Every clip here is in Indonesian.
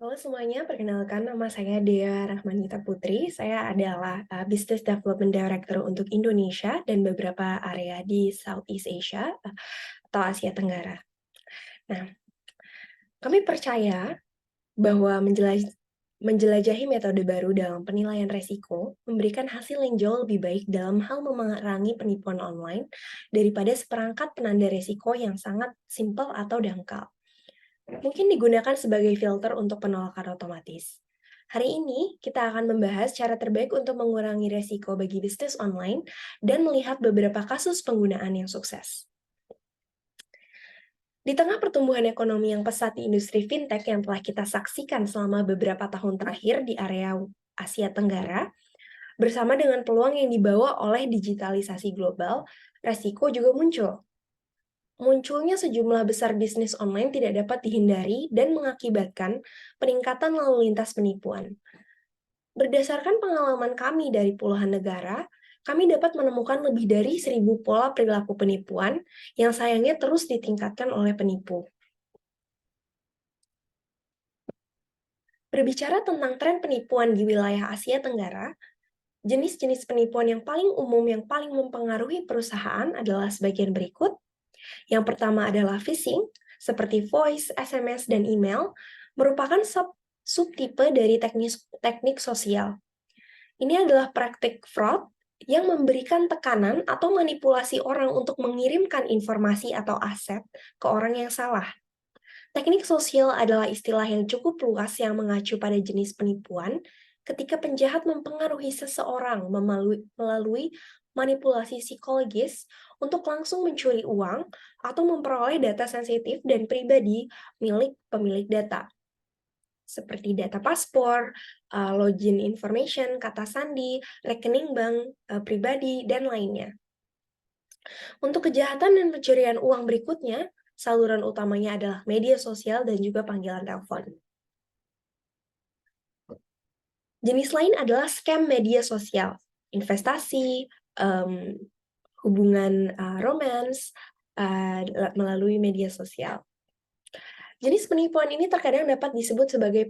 Halo semuanya, perkenalkan nama saya Dea Rahmanita Putri. Saya adalah Business Development Director untuk Indonesia dan beberapa area di Southeast Asia atau Asia Tenggara. Nah, kami percaya bahwa menjelajahi metode baru dalam penilaian resiko memberikan hasil yang jauh lebih baik dalam hal memerangi penipuan online daripada seperangkat penanda resiko yang sangat simpel atau dangkal. Mungkin digunakan sebagai filter untuk penolakan otomatis. Hari ini, kita akan membahas cara terbaik untuk mengurangi resiko bagi bisnis online dan melihat beberapa kasus penggunaan yang sukses. Di tengah pertumbuhan ekonomi yang pesat di industri fintech yang telah kita saksikan selama beberapa tahun terakhir di area Asia Tenggara, bersama dengan peluang yang dibawa oleh digitalisasi global, resiko juga muncul. Munculnya sejumlah besar bisnis online tidak dapat dihindari dan mengakibatkan peningkatan lalu lintas penipuan. Berdasarkan pengalaman kami dari puluhan negara, kami dapat menemukan lebih dari 1.000 pola perilaku penipuan yang sayangnya terus ditingkatkan oleh penipu. Berbicara tentang tren penipuan di wilayah Asia Tenggara, jenis-jenis penipuan yang paling umum yang paling mempengaruhi perusahaan adalah sebagian berikut. Yang pertama adalah phishing, seperti voice, SMS, dan email, merupakan subtipe dari teknik sosial. Ini adalah praktik fraud yang memberikan tekanan atau manipulasi orang untuk mengirimkan informasi atau aset ke orang yang salah. Teknik sosial adalah istilah yang cukup luas yang mengacu pada jenis penipuan ketika penjahat mempengaruhi seseorang melalui manipulasi psikologis untuk langsung mencuri uang atau memperoleh data sensitif dan pribadi milik pemilik data, seperti data paspor, login information, kata sandi, rekening bank pribadi, dan lainnya. Untuk kejahatan dan pencurian uang berikutnya, saluran utamanya adalah media sosial dan juga panggilan telepon. Jenis lain adalah scam media sosial, investasi, hubungan romans melalui media sosial. Jenis penipuan ini terkadang dapat disebut sebagai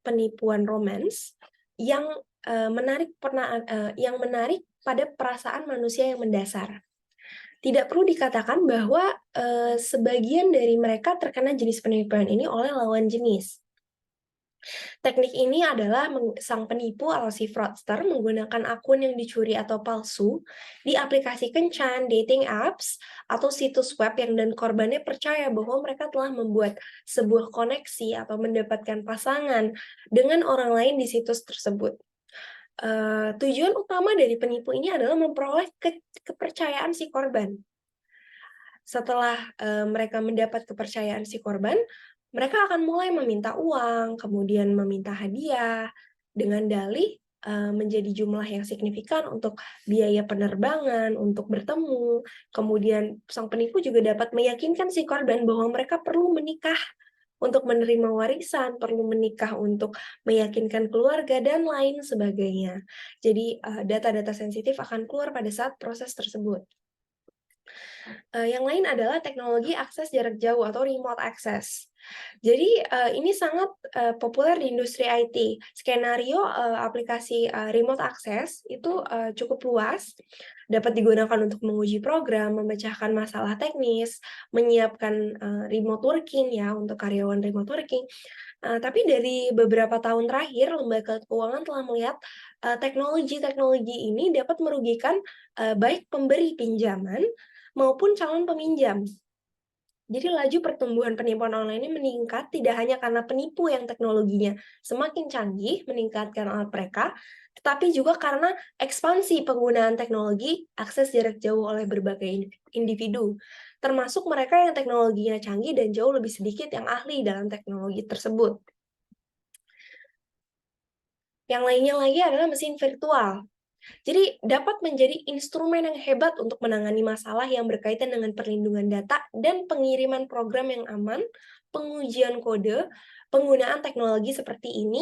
penipuan romans yang menarik pada perasaan manusia yang mendasar. Tidak perlu dikatakan bahwa sebagian dari mereka terkena jenis penipuan ini oleh lawan jenis. Teknik ini adalah sang penipu atau si fraudster menggunakan akun yang dicuri atau palsu di aplikasi kencan, dating apps, atau situs web yang dan korbannya percaya bahwa mereka telah membuat sebuah koneksi atau mendapatkan pasangan dengan orang lain di situs tersebut. Tujuan utama dari penipu ini adalah memperoleh kepercayaan si korban. Setelah mereka mendapat kepercayaan si korban, mereka akan mulai meminta uang, kemudian meminta hadiah, dengan dalih menjadi jumlah yang signifikan untuk biaya penerbangan, untuk bertemu. Kemudian sang penipu juga dapat meyakinkan si korban bahwa mereka perlu menikah untuk menerima warisan, perlu menikah untuk meyakinkan keluarga, dan lain sebagainya. Jadi data-data sensitif akan keluar pada saat proses tersebut. Yang lain adalah teknologi akses jarak jauh atau remote access. Jadi, ini sangat populer di industri IT. Skenario aplikasi remote access itu cukup luas, dapat digunakan untuk menguji program, memecahkan masalah teknis, menyiapkan remote working ya, untuk karyawan remote working. Tapi dari beberapa tahun terakhir, lembaga keuangan telah melihat teknologi-teknologi ini dapat merugikan baik pemberi pinjaman maupun calon peminjam. Jadi laju pertumbuhan penipuan online ini meningkat tidak hanya karena penipu yang teknologinya semakin canggih meningkatkan alat mereka, tetapi juga karena ekspansi penggunaan teknologi akses jarak jauh oleh berbagai individu, termasuk mereka yang teknologinya canggih dan jauh lebih sedikit yang ahli dalam teknologi tersebut. Yang lainnya lagi adalah mesin virtual. Jadi dapat menjadi instrumen yang hebat untuk menangani masalah yang berkaitan dengan perlindungan data dan pengiriman program yang aman, pengujian kode, penggunaan teknologi seperti ini,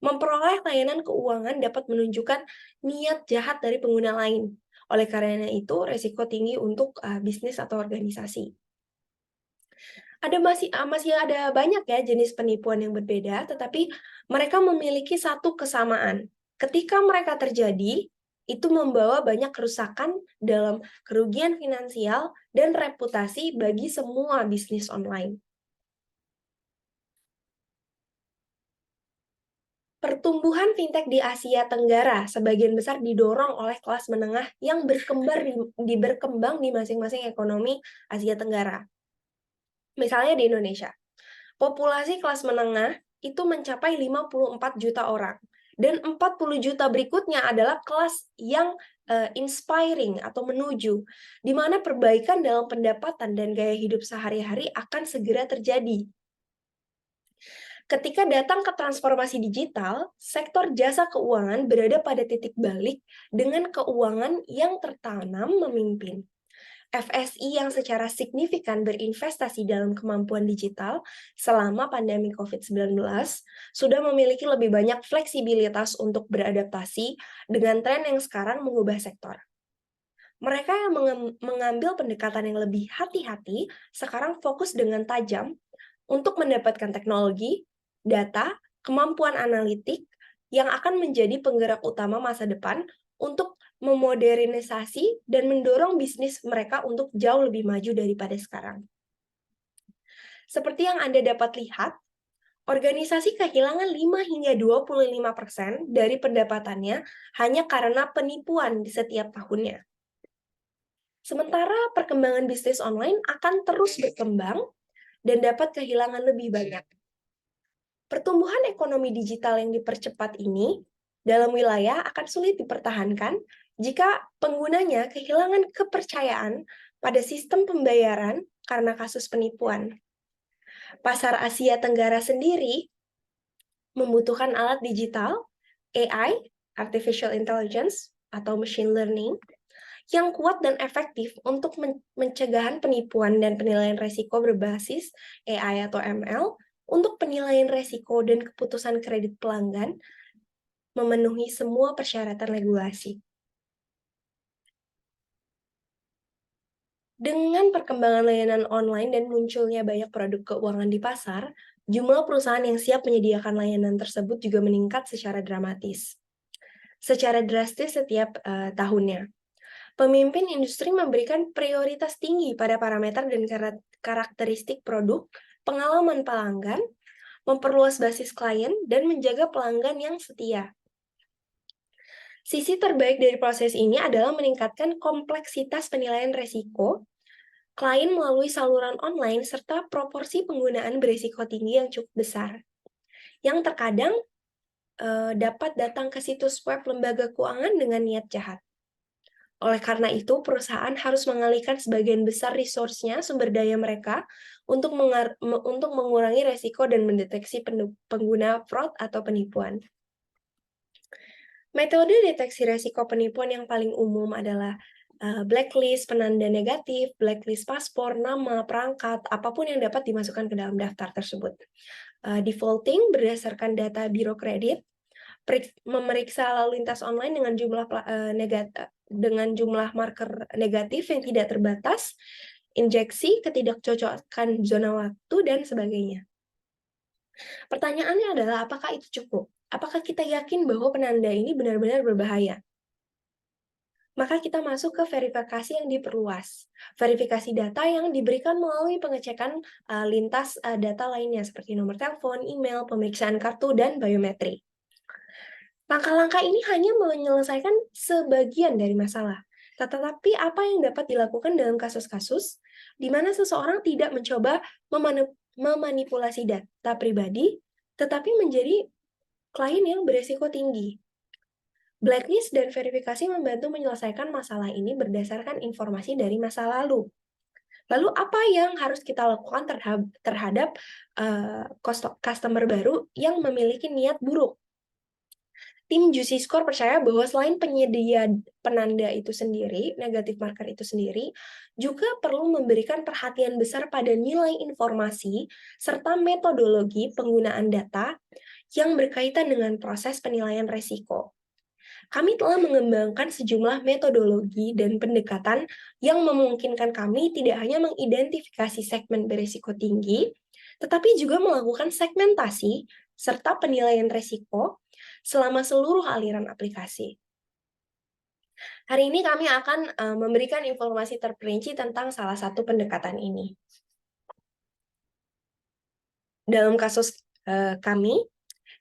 memperoleh layanan keuangan dapat menunjukkan niat jahat dari pengguna lain. Oleh karena itu, resiko tinggi untuk bisnis atau organisasi. Masih ada banyak ya jenis penipuan yang berbeda, tetapi mereka memiliki satu kesamaan. Ketika mereka terjadi, itu membawa banyak kerusakan dalam kerugian finansial dan reputasi bagi semua bisnis online. Pertumbuhan fintech di Asia Tenggara sebagian besar didorong oleh kelas menengah yang berkembang di masing-masing ekonomi Asia Tenggara. Misalnya di Indonesia, populasi kelas menengah itu mencapai 54 juta orang. Dan 40 juta berikutnya adalah kelas yang inspiring atau menuju, di mana perbaikan dalam pendapatan dan gaya hidup sehari-hari akan segera terjadi. Ketika datang ke transformasi digital, sektor jasa keuangan berada pada titik balik dengan keuangan yang tertanam memimpin. FSI yang secara signifikan berinvestasi dalam kemampuan digital selama pandemi COVID-19 sudah memiliki lebih banyak fleksibilitas untuk beradaptasi dengan tren yang sekarang mengubah sektor. Mereka yang mengambil pendekatan yang lebih hati-hati sekarang fokus dengan tajam untuk mendapatkan teknologi, data, kemampuan analitik yang akan menjadi penggerak utama masa depan untuk memodernisasi dan mendorong bisnis mereka untuk jauh lebih maju daripada sekarang. Seperti yang Anda dapat lihat, organisasi kehilangan 5 hingga 25% dari pendapatannya hanya karena penipuan di setiap tahunnya. Sementara perkembangan bisnis online akan terus berkembang dan dapat kehilangan lebih banyak. Pertumbuhan ekonomi digital yang dipercepat ini dalam wilayah akan sulit dipertahankan jika penggunanya kehilangan kepercayaan pada sistem pembayaran karena kasus penipuan. Pasar Asia Tenggara sendiri membutuhkan alat digital, AI, Artificial Intelligence, atau Machine Learning, yang kuat dan efektif untuk mencegahan penipuan dan penilaian risiko berbasis AI atau ML untuk penilaian risiko dan keputusan kredit pelanggan memenuhi semua persyaratan regulasi. Dengan perkembangan layanan online dan munculnya banyak produk keuangan di pasar, jumlah perusahaan yang siap menyediakan layanan tersebut juga meningkat secara drastis setiap tahunnya. Pemimpin industri memberikan prioritas tinggi pada parameter dan karakteristik produk, pengalaman pelanggan, memperluas basis klien, dan menjaga pelanggan yang setia. Sisi terbaik dari proses ini adalah meningkatkan kompleksitas penilaian risiko klien melalui saluran online serta proporsi penggunaan berisiko tinggi yang cukup besar, yang terkadang dapat datang ke situs web lembaga keuangan dengan niat jahat. Oleh karena itu, perusahaan harus mengalihkan sebagian besar resource-nya, sumber daya mereka, untuk mengurangi resiko dan mendeteksi pengguna fraud atau penipuan. Metode deteksi resiko penipuan yang paling umum adalah blacklist, penanda negatif, blacklist paspor, nama, perangkat, apapun yang dapat dimasukkan ke dalam daftar tersebut. Defaulting berdasarkan data biro kredit, memeriksa lalu lintas online dengan jumlah marker negatif yang tidak terbatas, injeksi, ketidakcocokan zona waktu, dan sebagainya. Pertanyaannya adalah, apakah itu cukup? Apakah kita yakin bahwa penanda ini benar-benar berbahaya? Maka kita masuk ke verifikasi yang diperluas. Verifikasi data yang diberikan melalui pengecekan lintas data lainnya seperti nomor telepon, email, pemeriksaan kartu, dan biometri. Langkah-langkah ini hanya menyelesaikan sebagian dari masalah. Tetapi apa yang dapat dilakukan dalam kasus-kasus di mana seseorang tidak mencoba memanipulasi data pribadi, tetapi menjadi klien yang beresiko tinggi. Blacklist dan verifikasi membantu menyelesaikan masalah ini berdasarkan informasi dari masa lalu. Lalu apa yang harus kita lakukan terhadap customer baru yang memiliki niat buruk? Tim Juicy Score percaya bahwa selain penyedia penanda itu sendiri, negatif marker itu sendiri, juga perlu memberikan perhatian besar pada nilai informasi serta metodologi penggunaan data yang berkaitan dengan proses penilaian risiko. Kami telah mengembangkan sejumlah metodologi dan pendekatan yang memungkinkan kami tidak hanya mengidentifikasi segmen berisiko tinggi, tetapi juga melakukan segmentasi serta penilaian risiko selama seluruh aliran aplikasi. Hari ini kami akan memberikan informasi terperinci tentang salah satu pendekatan ini. Dalam kasus kami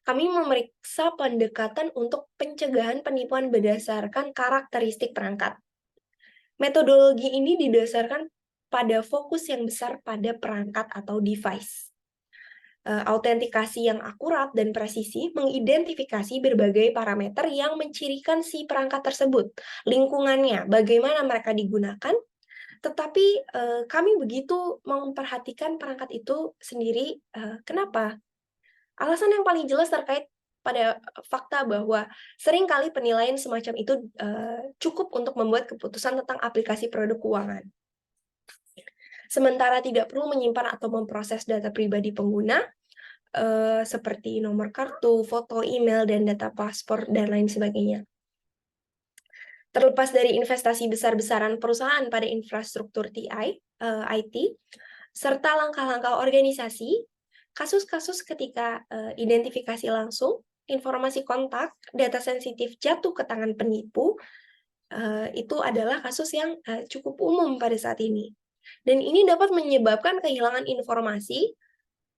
memeriksa pendekatan untuk pencegahan penipuan berdasarkan karakteristik perangkat. Metodologi ini didasarkan pada fokus yang besar pada perangkat atau device. Autentikasi yang akurat dan presisi mengidentifikasi berbagai parameter yang mencirikan si perangkat tersebut, lingkungannya, bagaimana mereka digunakan, tetapi kami begitu memperhatikan perangkat itu sendiri. Kenapa? Alasan yang paling jelas terkait pada fakta bahwa seringkali penilaian semacam itu cukup untuk membuat keputusan tentang aplikasi produk keuangan. Sementara tidak perlu menyimpan atau memproses data pribadi pengguna, seperti nomor kartu, foto, email, dan data paspor, dan lain sebagainya. Terlepas dari investasi besar-besaran perusahaan pada infrastruktur IT, serta langkah-langkah organisasi, kasus-kasus ketika identifikasi langsung, informasi kontak, data sensitif jatuh ke tangan penipu, itu adalah kasus yang cukup umum pada saat ini. Dan ini dapat menyebabkan kehilangan informasi,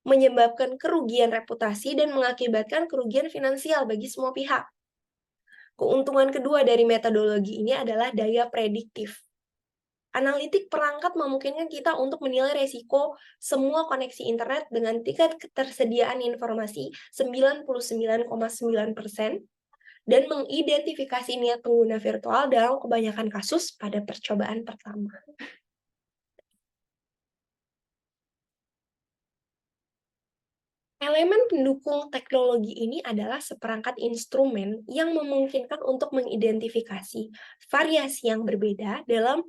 menyebabkan kerugian reputasi, dan mengakibatkan kerugian finansial bagi semua pihak. Keuntungan kedua dari metodologi ini adalah daya prediktif. Analitik perangkat memungkinkan kita untuk menilai resiko semua koneksi internet dengan tingkat ketersediaan informasi 99,9% dan mengidentifikasi niat pengguna virtual dalam kebanyakan kasus pada percobaan pertama. Elemen pendukung teknologi ini adalah seperangkat instrumen yang memungkinkan untuk mengidentifikasi variasi yang berbeda dalam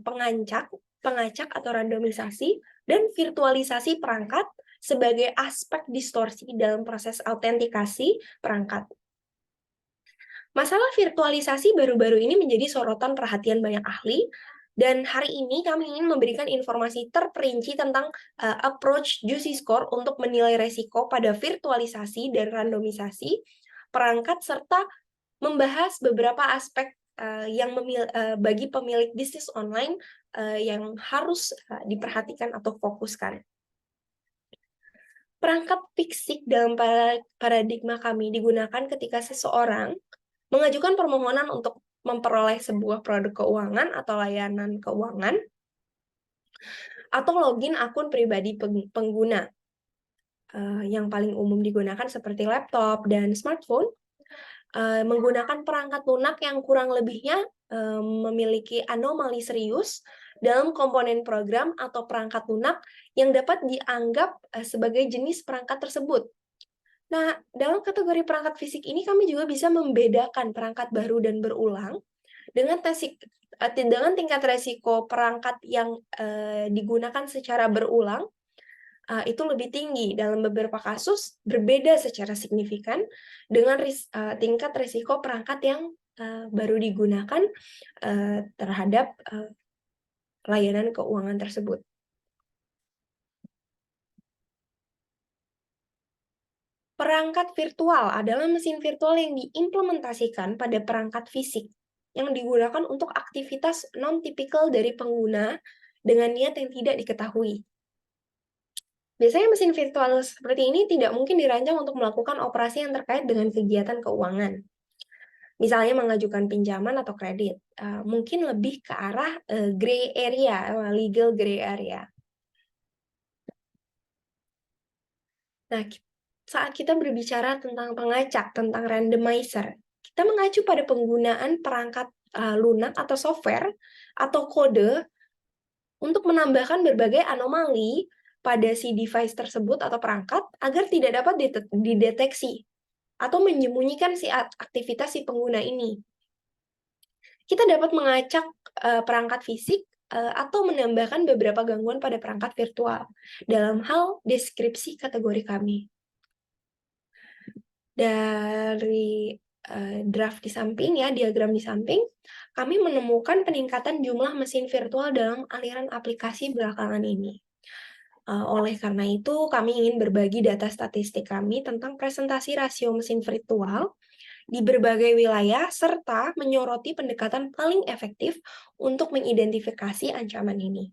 pengacak atau randomisasi, dan virtualisasi perangkat sebagai aspek distorsi dalam proses autentikasi perangkat. Masalah virtualisasi baru-baru ini menjadi sorotan perhatian banyak ahli, dan hari ini kami ingin memberikan informasi terperinci tentang approach Juicy Score untuk menilai resiko pada virtualisasi dan randomisasi perangkat, serta membahas beberapa aspek yang bagi pemilik bisnis online yang harus diperhatikan atau fokuskan. Perangkat fisik dalam paradigma kami digunakan ketika seseorang mengajukan permohonan untuk memperoleh sebuah produk keuangan atau layanan keuangan, atau login akun pribadi pengguna. Yang paling umum digunakan seperti laptop dan smartphone, menggunakan perangkat lunak yang kurang lebihnya memiliki anomali serius dalam komponen program atau perangkat lunak yang dapat dianggap sebagai jenis perangkat tersebut. Nah, dalam kategori perangkat fisik ini kami juga bisa membedakan perangkat baru dan berulang dengan tingkat resiko perangkat yang digunakan secara berulang itu lebih tinggi. Dalam beberapa kasus berbeda secara signifikan dengan tingkat risiko perangkat yang baru digunakan terhadap layanan keuangan tersebut. Perangkat virtual adalah mesin virtual yang diimplementasikan pada perangkat fisik yang digunakan untuk aktivitas non-tipikal dari pengguna dengan niat yang tidak diketahui. Biasanya mesin virtual seperti ini tidak mungkin dirancang untuk melakukan operasi yang terkait dengan kegiatan keuangan. Misalnya mengajukan pinjaman atau kredit. Mungkin lebih ke arah gray area, legal gray area. Nah, saat kita berbicara tentang pengacak, tentang randomizer, kita mengacu pada penggunaan perangkat lunak atau software atau kode untuk menambahkan berbagai anomali pada si device tersebut atau perangkat agar tidak dapat dideteksi atau menyembunyikan si aktivitas si pengguna ini. Kita dapat mengacak perangkat fisik atau menambahkan beberapa gangguan pada perangkat virtual dalam hal deskripsi kategori kami. Dari draft di samping ya, diagram di samping, kami menemukan peningkatan jumlah mesin virtual dalam aliran aplikasi belakangan ini. Oleh karena itu, kami ingin berbagi data statistik kami tentang presentasi rasio mesin virtual di berbagai wilayah, serta menyoroti pendekatan paling efektif untuk mengidentifikasi ancaman ini.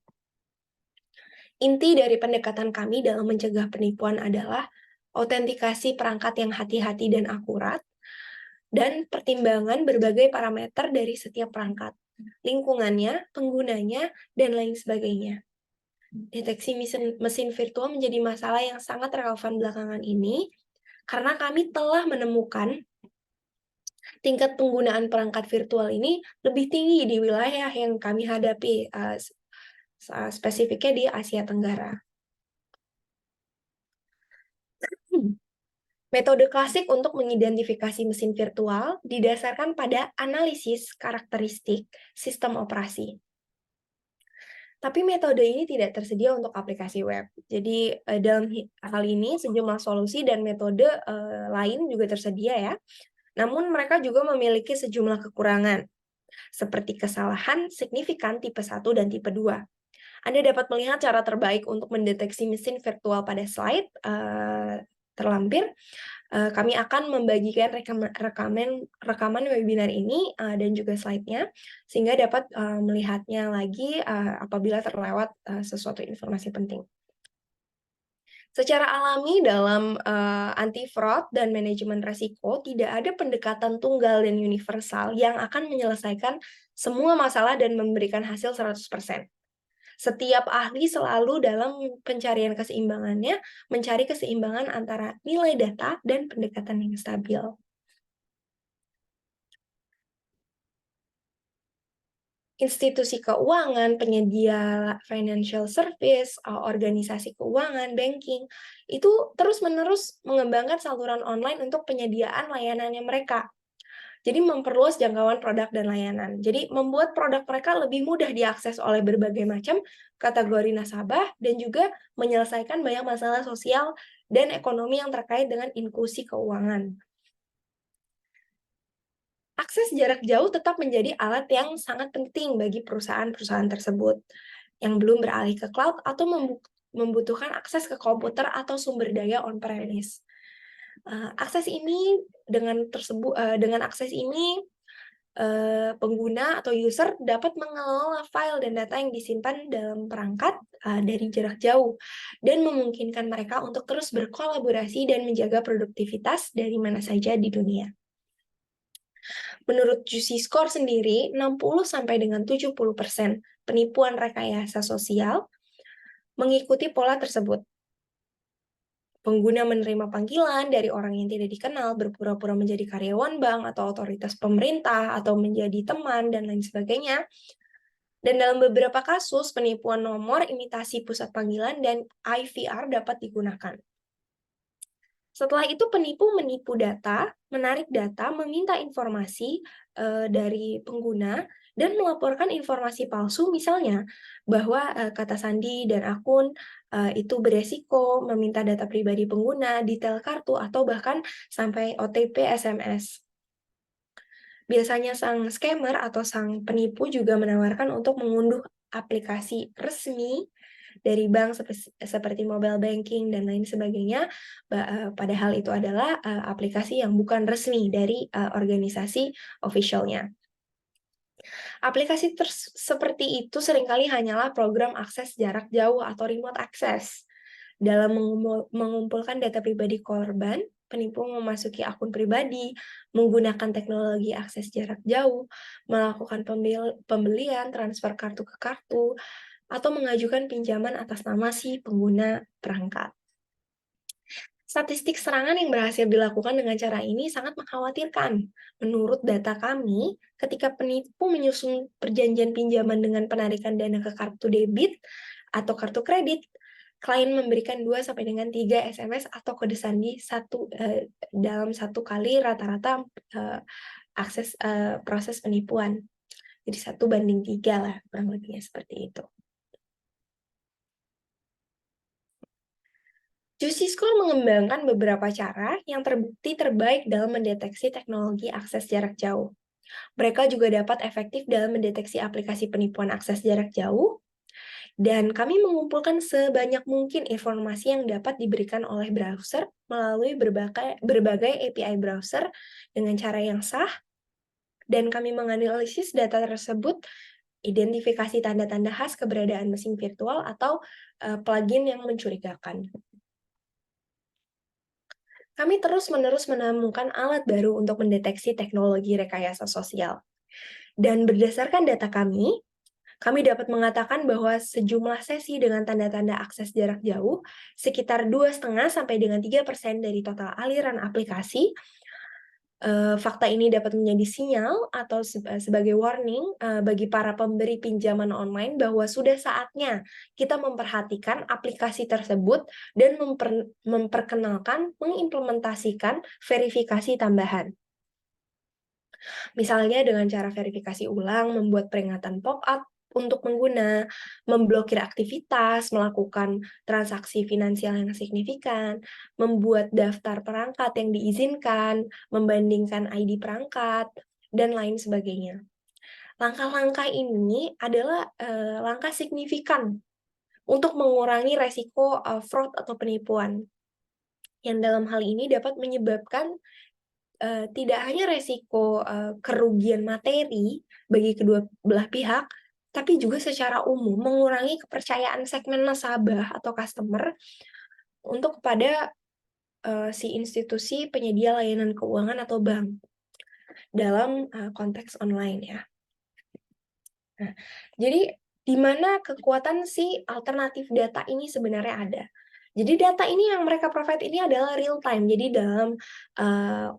Inti dari pendekatan kami dalam mencegah penipuan adalah autentikasi perangkat yang hati-hati dan akurat, dan pertimbangan berbagai parameter dari setiap perangkat, lingkungannya, penggunanya, dan lain sebagainya. Deteksi mesin virtual menjadi masalah yang sangat relevan belakangan ini, karena kami telah menemukan tingkat penggunaan perangkat virtual ini lebih tinggi di wilayah yang kami hadapi, spesifiknya di Asia Tenggara. Metode klasik untuk mengidentifikasi mesin virtual didasarkan pada analisis karakteristik sistem operasi. Tapi metode ini tidak tersedia untuk aplikasi web. Jadi dalam hal ini sejumlah solusi dan metode lain juga tersedia ya. Namun mereka juga memiliki sejumlah kekurangan, seperti kesalahan signifikan tipe 1 dan tipe 2. Anda dapat melihat cara terbaik untuk mendeteksi mesin virtual pada slide terlampir. Kami akan membagikan rekaman webinar ini dan juga slide-nya, sehingga dapat melihatnya lagi apabila terlewat sesuatu informasi penting. Secara alami dalam anti-fraud dan manajemen resiko, tidak ada pendekatan tunggal dan universal yang akan menyelesaikan semua masalah dan memberikan hasil 100%. Setiap ahli selalu dalam pencarian keseimbangannya, mencari keseimbangan antara nilai data dan pendekatan yang stabil. Institusi keuangan, penyedia financial service, organisasi keuangan, banking, itu terus-menerus mengembangkan saluran online untuk penyediaan layanannya mereka. Jadi memperluas jangkauan produk dan layanan. Jadi membuat produk mereka lebih mudah diakses oleh berbagai macam kategori nasabah dan juga menyelesaikan banyak masalah sosial dan ekonomi yang terkait dengan inklusi keuangan. Akses jarak jauh tetap menjadi alat yang sangat penting bagi perusahaan-perusahaan tersebut yang belum beralih ke cloud atau membutuhkan akses ke komputer atau sumber daya on-premise. Dengan akses ini pengguna atau user dapat mengelola file dan data yang disimpan dalam perangkat dari jarak jauh dan memungkinkan mereka untuk terus berkolaborasi dan menjaga produktivitas dari mana saja di dunia. Menurut Juicy Score sendiri, 60-70% penipuan rekayasa sosial mengikuti pola tersebut. Pengguna menerima panggilan dari orang yang tidak dikenal, berpura-pura menjadi karyawan bank atau otoritas pemerintah, atau menjadi teman, dan lain sebagainya. Dan dalam beberapa kasus, penipuan nomor, imitasi pusat panggilan, dan IVR dapat digunakan. Setelah itu, penipu menipu data, menarik data, meminta informasi dari pengguna, dan melaporkan informasi palsu, misalnya bahwa kata sandi dan akun itu beresiko, meminta data pribadi pengguna, detail kartu, atau bahkan sampai OTP SMS. Biasanya sang scammer atau sang penipu juga menawarkan untuk mengunduh aplikasi resmi dari bank seperti mobile banking dan lain sebagainya, padahal itu adalah aplikasi yang bukan resmi dari organisasi official-nya. Aplikasi seperti itu seringkali hanyalah program akses jarak jauh atau remote access. Dalam mengumpulkan data pribadi korban, penipu memasuki akun pribadi, menggunakan teknologi akses jarak jauh, melakukan pembelian, transfer kartu ke kartu, atau mengajukan pinjaman atas nama si pengguna perangkat. Statistik serangan yang berhasil dilakukan dengan cara ini sangat mengkhawatirkan. Menurut data kami, ketika penipu menyusun perjanjian pinjaman dengan penarikan dana ke kartu debit atau kartu kredit, klien memberikan 2-3 SMS atau kode sandi dalam satu kali rata-rata akses proses penipuan. Jadi 1:3 lah, kurang lebihnya seperti itu. Juicy Score mengembangkan beberapa cara yang terbukti terbaik dalam mendeteksi teknologi akses jarak jauh. Mereka juga dapat efektif dalam mendeteksi aplikasi penipuan akses jarak jauh, dan kami mengumpulkan sebanyak mungkin informasi yang dapat diberikan oleh browser melalui berbagai API browser dengan cara yang sah, dan kami menganalisis data tersebut, identifikasi tanda-tanda khas keberadaan mesin virtual atau plugin yang mencurigakan. Kami terus-menerus menemukan alat baru untuk mendeteksi teknologi rekayasa sosial. Dan berdasarkan data kami dapat mengatakan bahwa sejumlah sesi dengan tanda-tanda akses jarak jauh, sekitar 2,5–3% dari total aliran aplikasi. Fakta ini dapat menjadi sinyal atau sebagai warning bagi para pemberi pinjaman online bahwa sudah saatnya kita memperhatikan aplikasi tersebut dan mengimplementasikan verifikasi tambahan. Misalnya dengan cara verifikasi ulang, membuat peringatan pop-up untuk pengguna, memblokir aktivitas, melakukan transaksi finansial yang signifikan, membuat daftar perangkat yang diizinkan, membandingkan ID perangkat, dan lain sebagainya. Langkah-langkah ini adalah langkah signifikan untuk mengurangi resiko fraud atau penipuan, yang dalam hal ini dapat menyebabkan tidak hanya resiko kerugian materi bagi kedua belah pihak, tapi juga secara umum mengurangi kepercayaan segmen nasabah atau customer untuk kepada si institusi penyedia layanan keuangan atau bank dalam konteks online ya. Nah, jadi di mana kekuatan si alternatif data ini sebenarnya ada? Jadi data ini yang mereka provide ini adalah real time, jadi dalam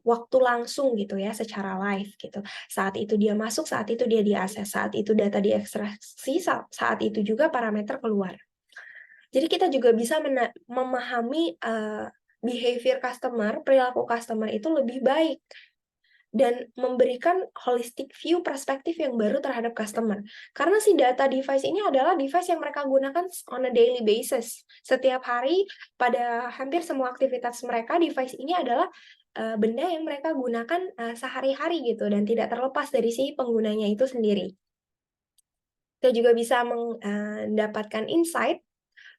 waktu langsung gitu ya, secara live gitu. Saat itu dia masuk, saat itu dia diakses, saat itu data diekstraksi, saat itu juga parameter keluar. Jadi kita juga bisa memahami behavior customer, perilaku customer itu lebih baik, dan memberikan holistic view perspektif yang baru terhadap customer. Karena si data device ini adalah device yang mereka gunakan on a daily basis. Setiap hari, pada hampir semua aktivitas mereka, device ini adalah benda yang mereka gunakan sehari-hari gitu, dan tidak terlepas dari si penggunanya itu sendiri. Kita juga bisa mendapatkan insight,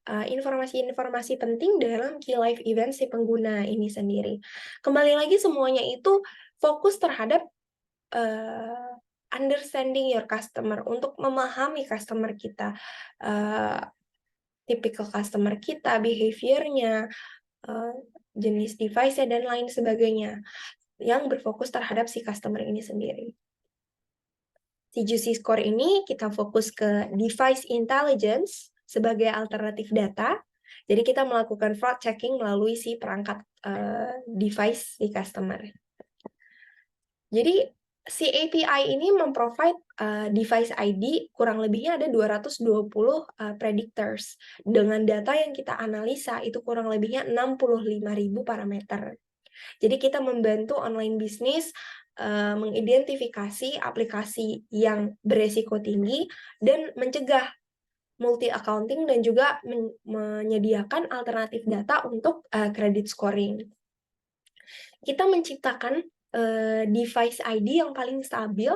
informasi-informasi penting dalam key life event si pengguna ini sendiri. Kembali lagi semuanya itu fokus terhadap understanding your customer, untuk memahami customer kita, typical customer kita, behavior-nya, jenis device-nya, dan lain sebagainya, yang berfokus terhadap si customer ini sendiri. Si Juicy Score ini kita fokus ke device intelligence sebagai alternatif data. Jadi kita melakukan fraud checking melalui si perangkat device si customer. Jadi si API ini memprovide device ID, kurang lebihnya ada 220 predictors. Dengan data yang kita analisa itu kurang lebihnya 65.000 parameter. Jadi kita membantu online bisnis mengidentifikasi aplikasi yang beresiko tinggi dan mencegah multi accounting, dan juga menyediakan alternatif data untuk credit scoring. Kita menciptakan device ID yang paling stabil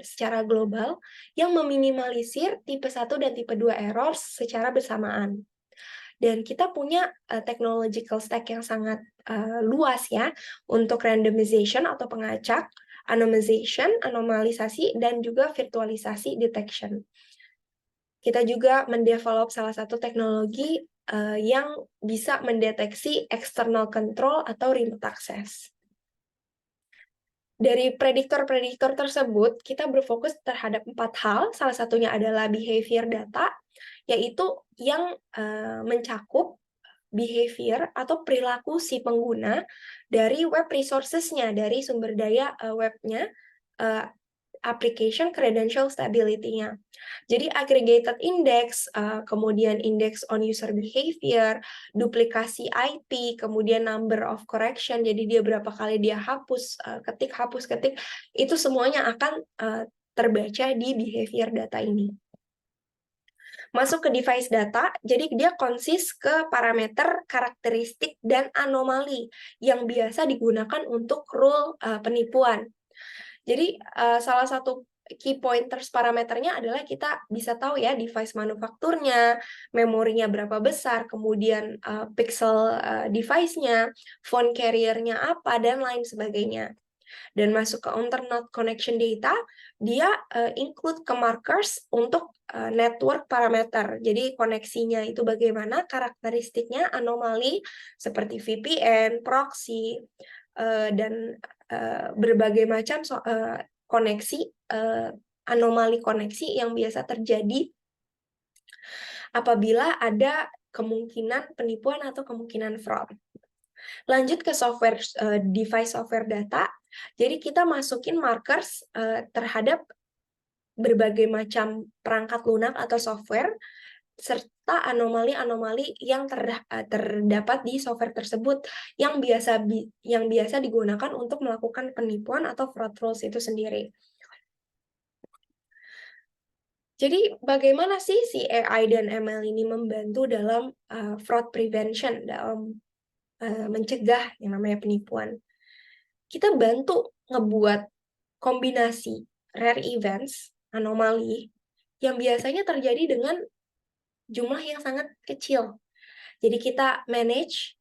secara global yang meminimalisir tipe 1 dan tipe 2 errors secara bersamaan. Dan kita punya technological stack yang sangat luas ya, untuk randomization atau pengacak, anonymization, anomalisasi, dan juga virtualisasi detection. Kita juga mendevelop salah satu teknologi yang bisa mendeteksi external control atau remote access. Dari prediktor-prediktor tersebut, kita berfokus terhadap 4 hal, salah satunya adalah behavior data, yaitu yang mencakup behavior atau perilaku si pengguna dari web resources-nya, dari sumber daya webnya, application credential stability-nya. Jadi aggregated index, kemudian index on user behavior, duplikasi IP, kemudian number of correction, jadi dia berapa kali dia hapus ketik, itu semuanya akan terbaca di behavior data ini. Masuk ke device data, jadi dia konsis ke parameter, karakteristik, dan anomali yang biasa digunakan untuk rule penipuan. Jadi salah satu key pointers parameternya adalah kita bisa tahu ya device manufakturnya, memorinya berapa besar, kemudian pixel device-nya, phone carrier-nya apa, dan lain sebagainya. Dan masuk ke internet connection data, dia include ke markers untuk network parameter. Jadi koneksinya itu bagaimana, karakteristiknya, anomali seperti VPN, proxy, dan berbagai macam koneksi, anomali koneksi yang biasa terjadi apabila ada kemungkinan penipuan atau kemungkinan fraud. Lanjut ke software, device software data. Jadi kita masukin markers terhadap berbagai macam perangkat lunak atau software serta anomali-anomali yang terdapat di software tersebut yang biasa digunakan untuk melakukan penipuan atau fraud rules itu sendiri. Jadi bagaimana sih si AI dan ML ini membantu dalam fraud prevention, dalam mencegah yang namanya penipuan? Kita bantu ngebuat kombinasi rare events, anomali, yang biasanya terjadi dengan jumlah yang sangat kecil. Jadi kita manage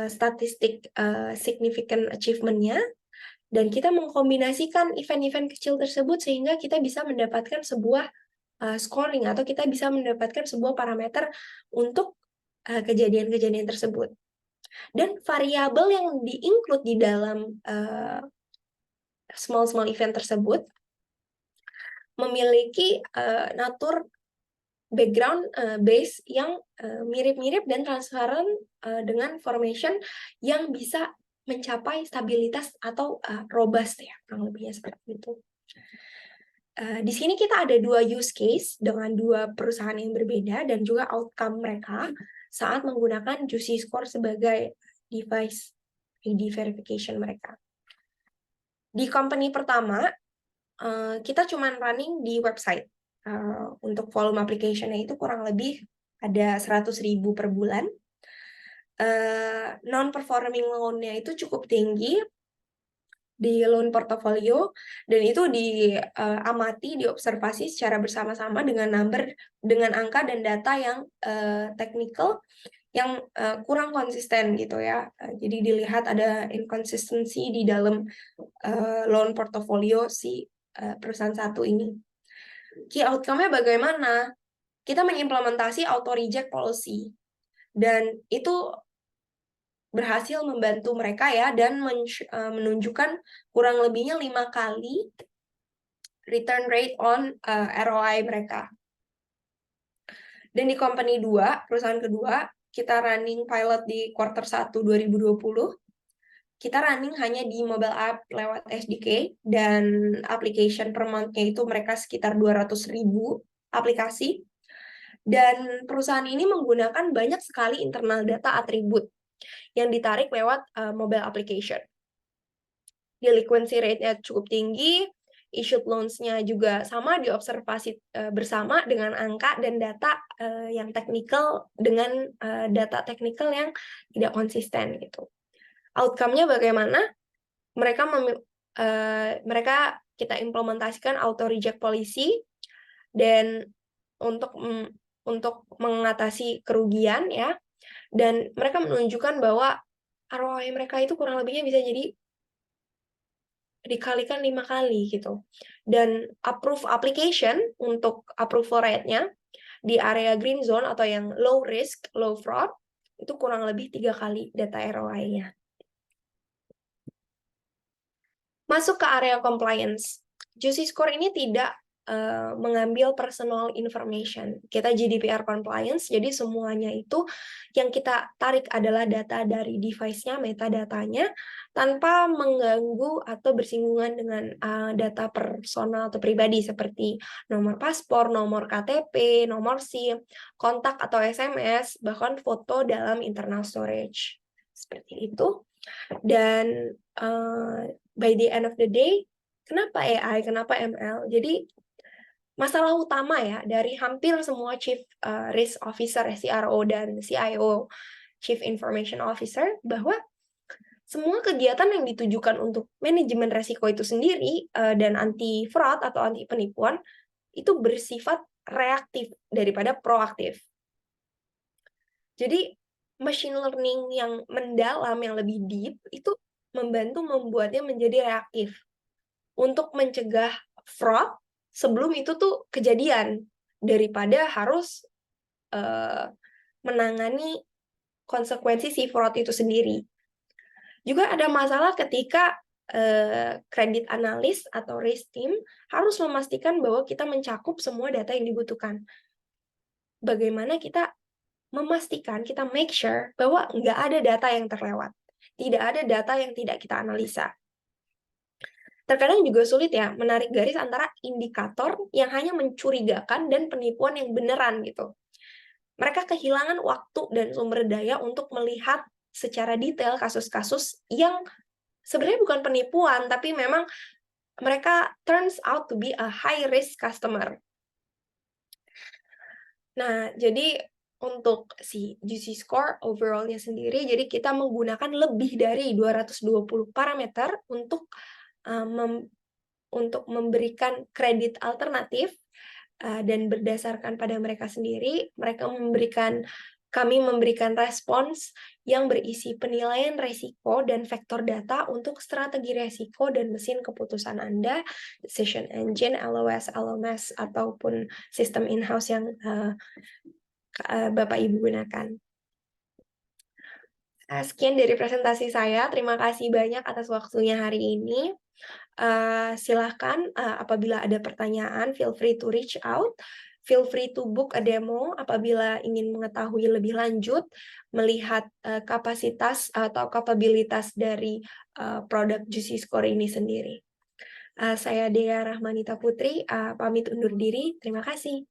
statistik significant achievement-nya, dan kita mengkombinasikan event-event kecil tersebut sehingga kita bisa mendapatkan sebuah scoring, atau kita bisa mendapatkan sebuah parameter untuk kejadian-kejadian tersebut. Dan variabel yang di-include di dalam small event tersebut memiliki natur background base yang mirip-mirip dan transparan dengan formation yang bisa mencapai stabilitas atau robust ya, kurang lebihnya seperti itu. Di sini kita ada dua use case dengan dua perusahaan yang berbeda dan juga outcome mereka saat menggunakan Juicy Score sebagai device ID verification mereka. Di company pertama, kita cuma running di website. Untuk volume application-nya itu kurang lebih ada 100.000 per bulan. Non-performing loan-nya itu cukup tinggi di loan portfolio, dan itu diamati, diobservasi secara bersama-sama dengan angka dan data yang technical yang kurang konsisten gitu ya. Jadi dilihat ada inconsistency di dalam loan portfolio si perusahaan satu ini. Key outcome-nya bagaimana? Kita mengimplementasi auto reject policy, dan itu berhasil membantu mereka ya, dan menunjukkan kurang lebihnya 5 kali return rate on ROI mereka. Dan di company 2, perusahaan kedua, kita running pilot di quarter 1 2020. Kita running hanya di mobile app lewat SDK, dan application per month-nya itu mereka sekitar 200.000 aplikasi. Dan perusahaan ini menggunakan banyak sekali internal data atribut yang ditarik lewat mobile application. Delinquency rate-nya cukup tinggi, issued loans-nya juga sama diobservasi bersama dengan angka dan data yang teknikal dengan data teknikal yang tidak konsisten gitu. Outcome-nya bagaimana? Mereka kita implementasikan auto reject policy, dan untuk mengatasi kerugian ya, dan mereka menunjukkan bahwa ROI mereka itu kurang lebihnya bisa jadi dikalikan 5 kali gitu. Dan approve application untuk approval rate-nya di area green zone atau yang low risk, low fraud, itu kurang lebih 3 kali data ROI-nya. Masuk ke area compliance. Juicy Score ini tidak mengambil personal information. Kita GDPR compliance, jadi semuanya itu yang kita tarik adalah data dari device-nya, metadatanya, tanpa mengganggu atau bersinggungan dengan data personal atau pribadi seperti nomor paspor, nomor KTP, nomor SIM, kontak atau SMS, bahkan foto dalam internal storage. Seperti itu. Dan by the end of the day, kenapa AI, kenapa ML? Jadi masalah utama ya dari hampir semua Chief Risk Officer, CRO, dan CIO, Chief Information Officer, bahwa semua kegiatan yang ditujukan untuk manajemen resiko itu sendiri dan anti fraud atau anti penipuan itu bersifat reaktif daripada proaktif. Jadi machine learning yang mendalam, yang lebih deep, itu membantu membuatnya menjadi reaktif untuk mencegah fraud sebelum itu tuh kejadian, daripada harus menangani konsekuensi si fraud itu sendiri. Juga ada masalah ketika kredit analis atau risk team harus memastikan bahwa kita mencakup semua data yang dibutuhkan. Bagaimana kita memastikan, kita make sure bahwa nggak ada data yang terlewat. Tidak ada data yang tidak kita analisa. Terkadang juga sulit ya menarik garis antara indikator yang hanya mencurigakan dan penipuan yang beneran gitu. Mereka kehilangan waktu dan sumber daya untuk melihat secara detail kasus-kasus yang sebenarnya bukan penipuan, tapi memang mereka turns out to be a high risk customer. Nah, jadi untuk si GC score overall-nya sendiri, jadi kita menggunakan lebih dari 220 parameter untuk memberikan kredit alternatif, dan berdasarkan pada mereka sendiri, kami memberikan respons yang berisi penilaian resiko dan vektor data untuk strategi resiko dan mesin keputusan Anda, decision engine, LOS, LMS, ataupun sistem in-house yang Bapak Ibu gunakan. Sekian dari presentasi saya. Terima kasih banyak atas waktunya hari ini. Silahkan apabila ada pertanyaan, feel free to reach out. Feel free to book a demo apabila ingin mengetahui lebih lanjut, melihat kapasitas atau kapabilitas dari produk Juicy Score ini sendiri. Saya Dea Rahmanita Putri, pamit undur diri. Terima kasih.